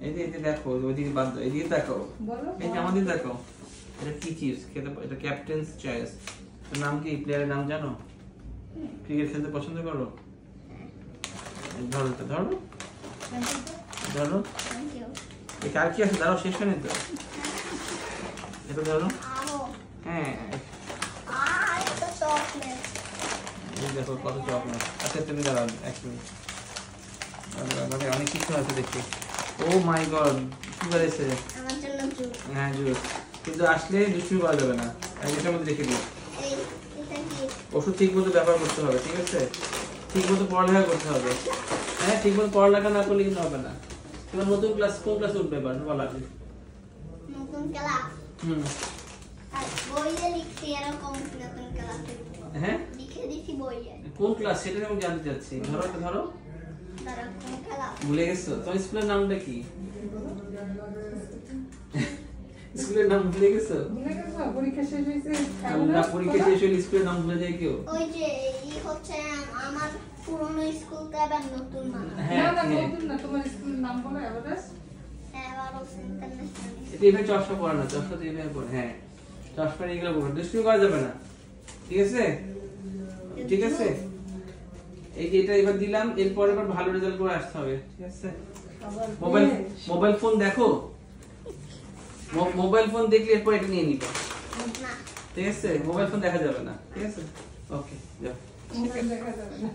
এই দেখো ওইদিকে বাদ দাও, এদিকে দেখো, এই যে আমাদের দেখো, এটা কি চিজ খেতে, এটা ক্যাপ্টেন্স চয়েস। এর নাম কি, প্লেয়ারের নাম জানো? ক্রিকেট খেলতে পছন্দ করো? ধরো তো, ধরো ধরো, এই কার কি আছে দাঁড়াও, শেষ হয়নি তো, এটা ধরো। হ্যাঁ এই দেখো কত চকলেট। আচ্ছা তুমি দাঁড়াও এক মিনিট, অনেক কিছু আছে দেখি। ও মাই গড, সুগার এসে, হ্যাঁ জুস, কিন্তু আসলে দুষ্টুমি করা যাবে না, এটার মধ্যে রেখে দিই। ওষুধ ঠিক মতো ব্যবহার করতে হবে, ঠিক আছে? ঠিক মতো পড়ালেখা করতে হবে। হ্যাঁ ঠিক মতো পড়ালেখা না করলে কিন্তু হবে না। তোমার নতুন ক্লাস কোন ক্লাস উঠবে এবার বলা আছে? নতুন ক্লাস, আর বইয়ে লিখছি এরকম নতুন ক্লাস। হ্যাঁ লিখে দিছি বইয়ে। কোন ক্লাস সেটা আমি জানতে চাচ্ছি। ধরো একটা ধরো, কোন ক্লাস ভুলে গেছো? তোমার স্কুলের নামটা কি? স্কুলের নাম ভুলে গেছো? পরীক্ষা শেষ হয়েছে, না পরীক্ষা শেষ হলে স্কুলের নাম ভুলে যায় কেউ? ওই যে এই হচ্ছে আমার পুরনো স্কুলটা এবার নতুন নাম। হ্যাঁ না নতুন না, তোমার স্কুলের নাম বলো এভারেস্ট। Everest international. এটা এভাবে চশমা পড়া না, চশমা তো এভাবে পড়ে। হ্যাঁ চশমা এগুলো পড়ে, দুষ্টুমি করা যাবে না, ঠিক আছে? ঠিক আছে, এই যে এটা এবার দিলাম, এরপর এবার ভালো রেজাল্ট করে আসতে হবে, ঠিক আছে? মোবাইল ফোন দেখো, মোবাইল ফোন দেখলে এরপর এটা নিয়ে নিবা, না ঠিক আছে? মোবাইল ফোন দেখা যাবে না, ঠিক আছে? ওকে যাও। মোবাইল দেখা যাবে না।